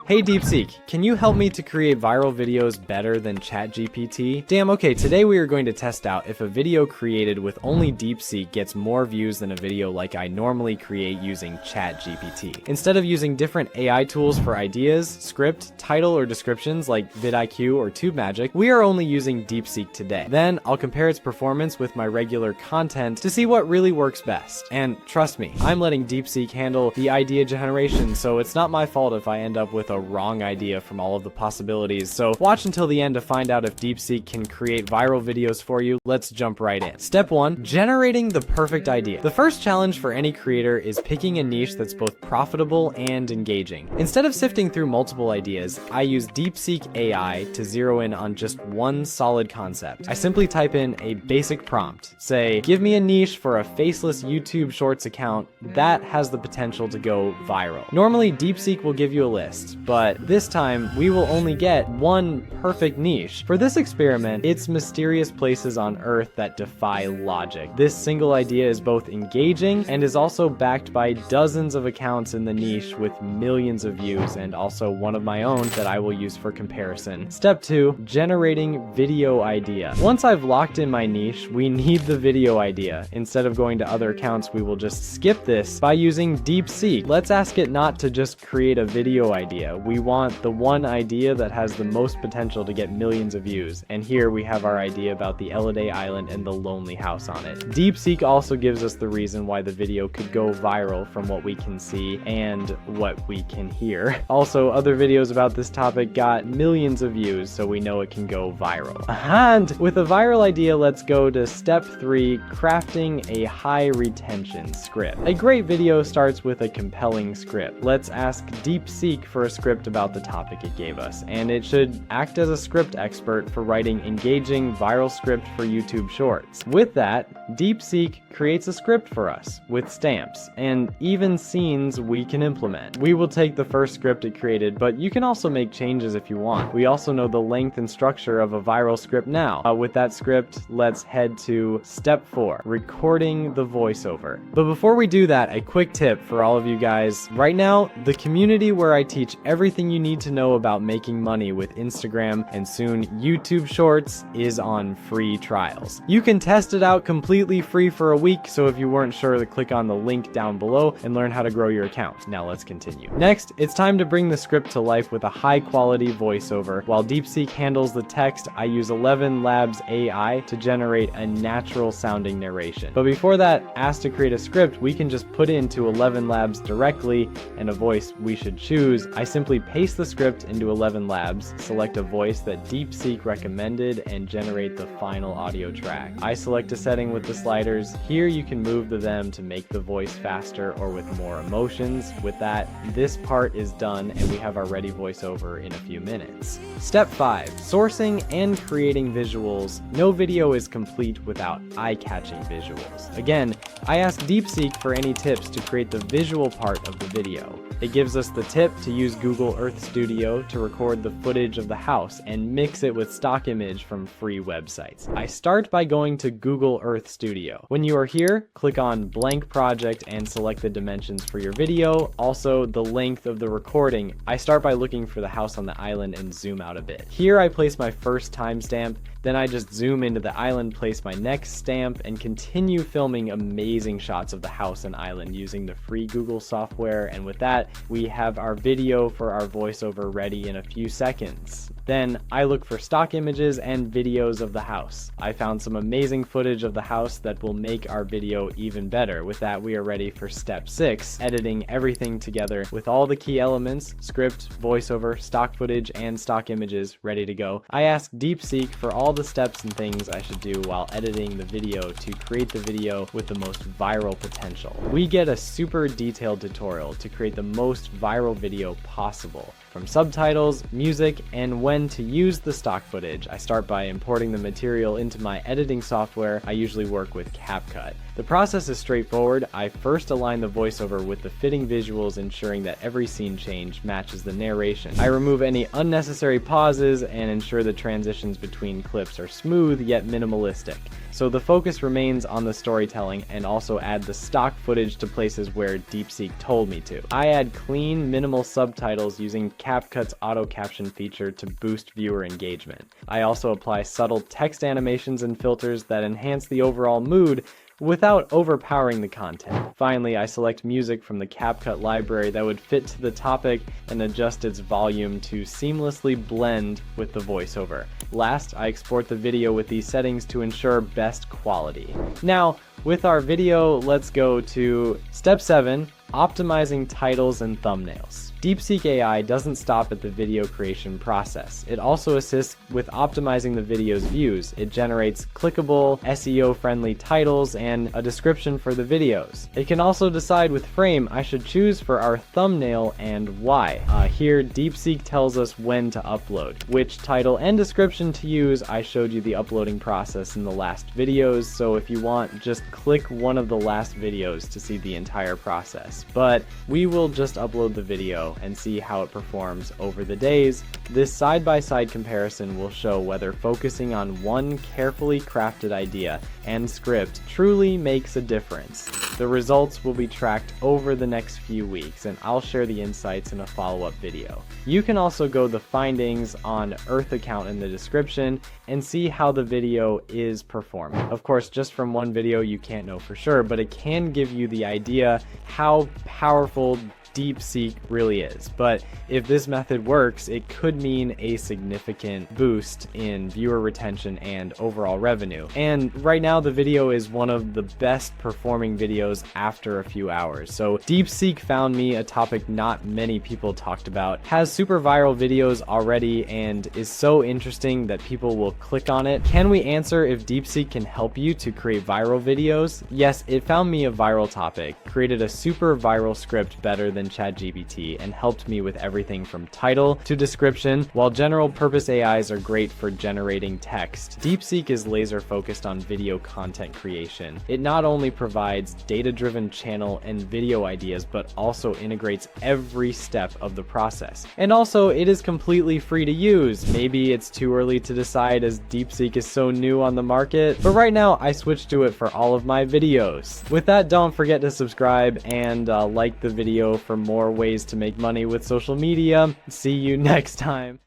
Hey Deepseek, can you help me to create viral videos better than ChatGPT? Damn, okay, today we are going to test out if a video created with only Deepseek gets more views than a video like I normally create using ChatGPT. Instead of using different AI tools for ideas, script, title, or descriptions like vidIQ or TubeMagic, we are only using Deepseek today. Then I'll compare its performance with my regular content to see what really works best. And trust me, I'm letting Deepseek handle the idea generation, so it's not my fault if I end up with a wrong idea from all of the possibilities. So watch until the end to find out if Deepseek can create viral videos for you. Let's jump right in. Step 1, generating the perfect idea. The first challenge for any creator is picking a niche that's both profitable and engaging. Instead of sifting through multiple ideas, I use Deepseek AI to zero in on just one solid concept. I simply type in a basic prompt. Say, give me a niche for a faceless YouTube Shorts account that has the potential to go viral. Normally, Deepseek will give you a list, but this time we will only get one perfect niche. For this experiment, it's mysterious places on Earth that defy logic. This single idea is both engaging and is also backed by dozens of accounts in the niche with millions of views, and also one of my own that I will use for comparison. Step 2, generating video idea. Once I've locked in my niche, we need the video idea. Instead of going to other accounts, we will just skip this by using Deepseek. Let's ask it not to just create a video idea. We want the one idea that has the most potential to get millions of views. And here we have our idea about the Elliday Island and the lonely house on it. Deepseek also gives us the reason why the video could go viral from what we can see and what we can hear. Also, other videos about this topic got millions of views, so we know it can go viral. And with a viral idea, let's go to step 3, crafting a high retention script. A great video starts with a compelling script. Let's ask Deepseek for a script about the topic it gave us, and it should act as a script expert for writing engaging viral script for YouTube Shorts. With that, Deepseek creates a script for us with stamps and even scenes we can implement. We will take the first script it created, but you can also make changes if you want. We also know the length and structure of a viral script now. With that script, let's head to step 4, recording the voiceover. But before we do that, a quick tip for all of you guys. Right now, the community where I teach everything you need to know about making money with Instagram and soon YouTube Shorts is on free trials. You can test it out completely free for a week, so if you weren't sure, click on the link down below and learn how to grow your account. Now let's continue. Next, it's time to bring the script to life with a high quality voiceover. While Deepseek handles the text, I use 11 Labs AI to generate a natural sounding narration. But before that, asked to create a script, we can just put into 11 Labs directly and a voice we should choose. I simply paste the script into 11 Labs, select a voice that Deepseek recommended, and generate the final audio track. I select a setting with the sliders. Here you can move them to make the voice faster or with more emotions. With that, this part is done and we have our ready voiceover in a few minutes. Step 5, sourcing and creating visuals. No video is complete without eye-catching visuals. Again, I asked Deepseek for any tips to create the visual part of the video. It gives us the tip to use Google Earth Studio to record the footage of the house and mix it with stock image from free websites. I start by going to Google Earth Studio. When you are here, click on blank project and select the dimensions for your video, also the length of the recording. I start by looking for the house on the island and zoom out a bit. Here I place my first timestamp, then I just zoom into the island, place my next stamp, and continue filming amazing shots of the house and island using the free Google software. And with that, we have our video for our voiceover ready in a few seconds. Then I look for stock images and videos of the house. I found some amazing footage of the house that will make our video even better. With that, we are ready for step 6, editing everything together with all the key elements, script, voiceover, stock footage, and stock images ready to go. I asked Deepseek for all the steps and things I should do while editing the video to create the video with the most viral potential. We get a super detailed tutorial to create the most viral video possible. From subtitles, music, and when to use the stock footage. I start by importing the material into my editing software. I usually work with CapCut. The process is straightforward. I first align the voiceover with the fitting visuals, ensuring that every scene change matches the narration. I remove any unnecessary pauses and ensure the transitions between clips are smooth yet minimalistic. So the focus remains on the storytelling and also add the stock footage to places where Deepseek told me to. I add clean, minimal subtitles using CapCut's auto caption feature to boost viewer engagement. I also apply subtle text animations and filters that enhance the overall mood without overpowering the content. Finally, I select music from the CapCut library that would fit to the topic and adjust its volume to seamlessly blend with the voiceover. Last, I export the video with these settings to ensure best quality. Now, with our video, let's go to step 7, optimizing titles and thumbnails. Deepseek AI doesn't stop at the video creation process. It also assists with optimizing the video's views. It generates clickable, SEO-friendly titles and a description for the videos. It can also decide which frame I should choose for our thumbnail and why. Here, Deepseek tells us when to upload, which title and description to use. I showed you the uploading process in the last videos, so if you want, just click one of the last videos to see the entire process. But we will just upload the video and see how it performs over the days. This side-by-side comparison will show whether focusing on one carefully crafted idea and script truly makes a difference. The results will be tracked over the next few weeks, and I'll share the insights in a follow-up video. You can also go the findings on Earth account in the description and see how the video is performing. Of course, just from one video you can't know for sure, but it can give you the idea how powerful Deepseek really is. But if this method works, it could mean a significant boost in viewer retention and overall revenue. And right now the video is one of the best performing videos after a few hours. So Deepseek found me a topic not many people talked about, has super viral videos already, and is so interesting that people will click on it. Can we answer if Deepseek can help you to create viral videos? Yes, it found me a viral topic, created a super viral script better than ChatGPT, and helped me with everything from title to description. While general purpose AIs are great for generating text, Deepseek is laser focused on video content creation. It not only provides data-driven channel and video ideas, but also integrates every step of the process. And also, it is completely free to use. Maybe it's too early to decide as Deepseek is so new on the market, but right now I switched to it for all of my videos. With that, don't forget to subscribe and like the video for more ways to make money with social media. See you next time.